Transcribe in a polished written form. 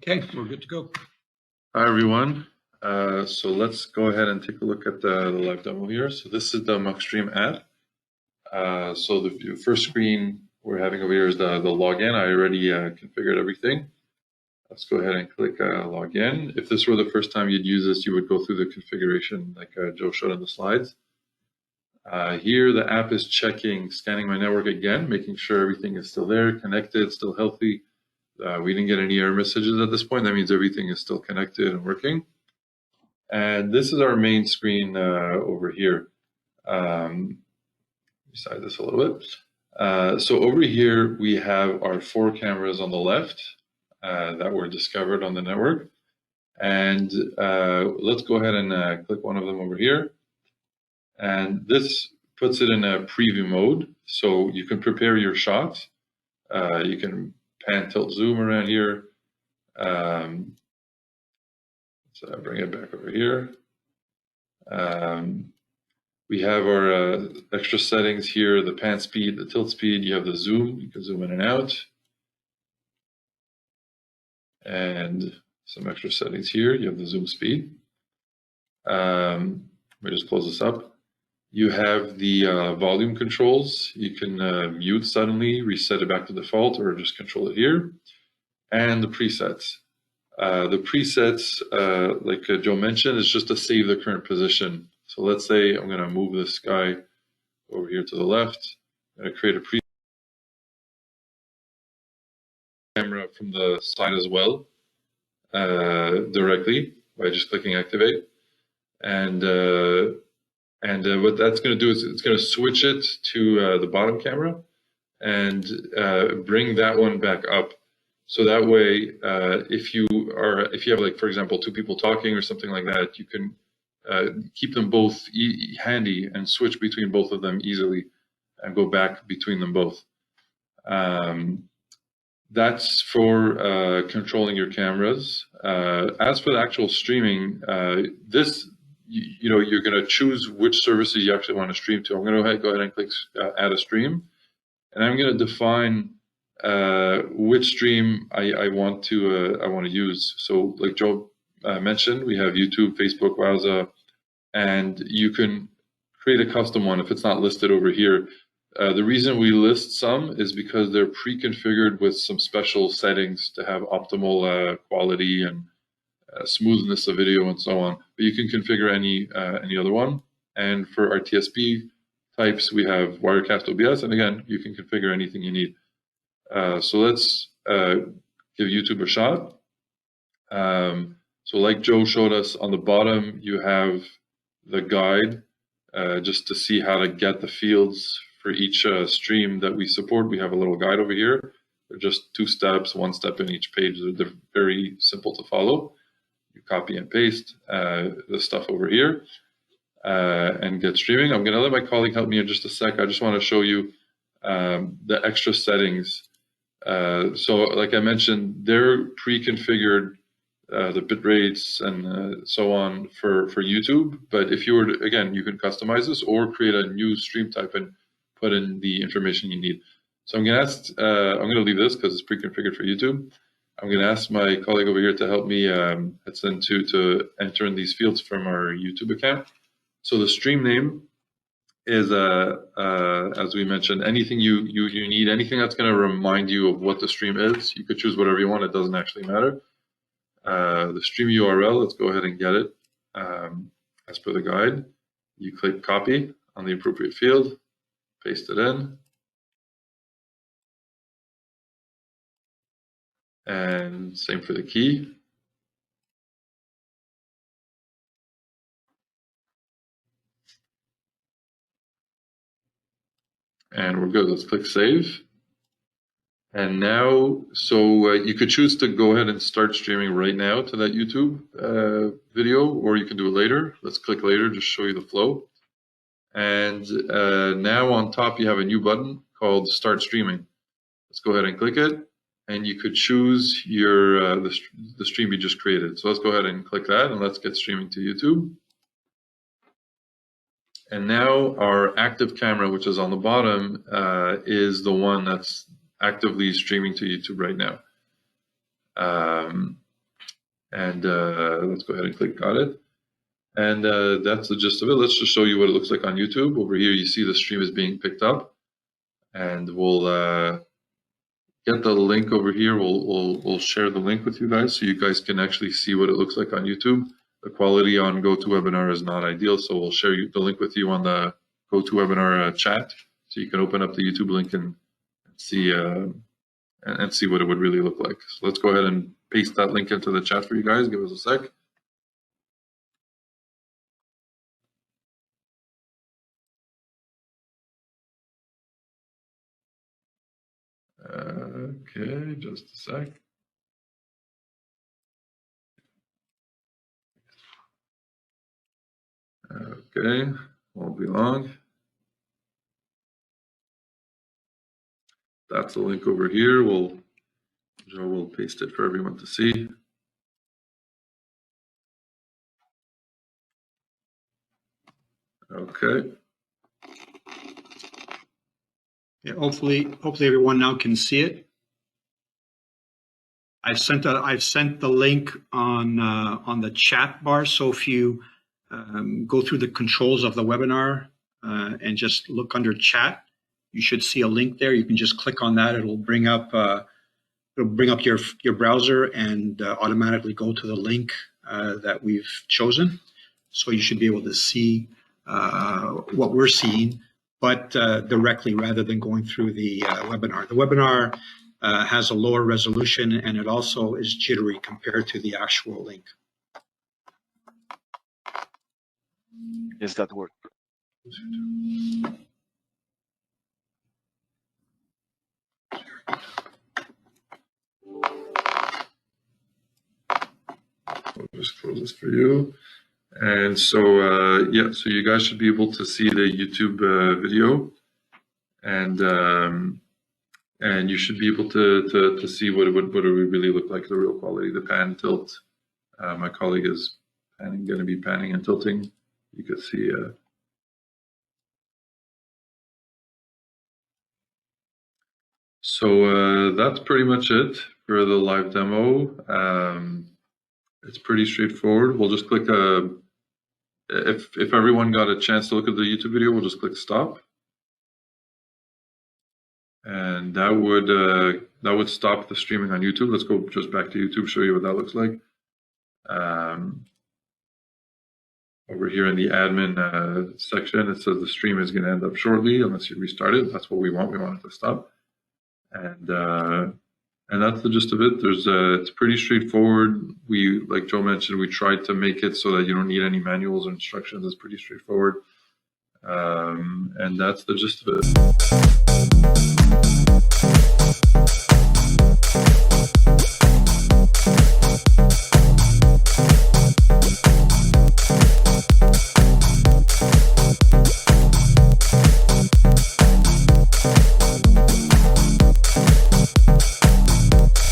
Okay, we're good to go. Hi, everyone. So let's go ahead and take a look at the live demo here. So this is the MuxStream app. So the first screen we're having over here is the login. I already configured everything. Let's go ahead and click login. If this were the first time you'd use this, you would go through the configuration like Joe showed in the slides. Here, the app is scanning my network again, making sure everything is still there, connected, still healthy. We didn't get any error messages at this point. That means everything is still connected and working. And this is our main screen over here. Beside this a little bit. So over here, we have our 4 cameras on the left that were discovered on the network. And let's go ahead and click one of them over here. And this puts it in a preview mode. So you can prepare your shots. You can pan, tilt, zoom around here. So bring it back over here. We have our extra settings here, the pan speed, the tilt speed. You have the zoom, you can zoom in and out. And some extra settings here. You have the zoom speed. Let me just close this up. You have the volume controls. You can mute suddenly, reset it back to default, or just control it here. And the presets. The presets, like Joe mentioned, is just to save the current position. So let's say I'm going to move this guy over here to the left. I'm going to create a preset camera from the side as well, directly by just clicking activate. And what that's going to do is it's going to switch it to the bottom camera and bring that one back up. So that way, if you have, like, for example, 2 people talking or something like that, you can keep them both handy and switch between both of them easily and go back between them both. That's for controlling your cameras. As for the actual streaming, you're going to choose which services you actually want to stream to. I'm going to go ahead and click add a stream, and I'm going to define which stream I want to use. So, like Joe mentioned, we have YouTube, Facebook, Wowza, and you can create a custom one if it's not listed over here. The reason we list some is because they're pre-configured with some special settings to have optimal quality and smoothness of video and so on. But you can configure any other one. And for our TSP types, we have Wirecast OBS, and again, you can configure anything you need. So let's give YouTube a shot. So like Joe showed us, on the bottom, you have the guide just to see how to get the fields for each stream that we support. We have a little guide over here. They're just 2 steps, 1 step in each page. They're very simple to follow. You copy and paste the stuff over here and get streaming. I'm going to let my colleague help me in just a sec. I just want to show you the extra settings. So like I mentioned, they're pre-configured, the bit rates and so on for YouTube. But if you were to, again, you can customize this or create a new stream type and put in the information you need. So I'm going to leave this because it's pre-configured for YouTube. I'm going to ask my colleague over here to help me to enter in these fields from our YouTube account. So the stream name is, as we mentioned, anything you need, anything that's going to remind you of what the stream is. You could choose whatever you want. It doesn't actually matter. The stream URL, let's go ahead and get it. As per the guide, you click copy on the appropriate field, paste it in. And same for the key. And we're good. Let's click save. And now, so you could choose to go ahead and start streaming right now to that YouTube video, or you can do it later. Let's click later, just show you the flow. And now on top, you have a new button called Start Streaming. Let's go ahead and click it. And you could choose your the stream you just created. So let's go ahead and click that, and let's get streaming to YouTube. And now our active camera, which is on the bottom, is the one that's actively streaming to YouTube right now. And let's go ahead and click got it. And that's the gist of it. Let's just show you what it looks like on YouTube. Over here, you see the stream is being picked up, and we'll get the link over here. We'll share the link with you guys so you guys can actually see what it looks like on YouTube. The quality on GoToWebinar is not ideal, so we'll share the link with you on the GoToWebinar chat, so you can open up the YouTube link and see see what it would really look like. So let's go ahead and paste that link into the chat for you guys. Give us a sec. Okay, just a sec. Okay, won't be long. That's the link over here. Joe will paste it for everyone to see. Okay. Yeah, hopefully everyone now can see it. I've sent the link on the chat bar. So if you go through the controls of the webinar and just look under chat, you should see a link there. You can just click on that. It'll bring up your browser and automatically go to the link that we've chosen. So you should be able to see what we're seeing, but directly rather than going through the webinar. The webinar has a lower resolution, and it also is jittery compared to the actual link. Yes, that worked. I'll just close this for you. And so, yeah, so you guys should be able to see the YouTube video, and you should be able to see what it would really look like, the real quality, the pan tilt. My colleague is going to be panning and tilting. You could see. So that's pretty much it for the live demo. It's pretty straightforward. We'll just click if everyone got a chance to look at the YouTube video, we'll just click stop. And that would stop the streaming on YouTube. Let's go just back to YouTube, show you what that looks like. Over here in the admin section, it says the stream is going to end up shortly unless you restart it. That's what we want. We want it to stop. And that's the gist of it. It's pretty straightforward. Like Joe mentioned, we tried to make it so that you don't need any manuals or instructions. It's pretty straightforward. And that's the gist of it.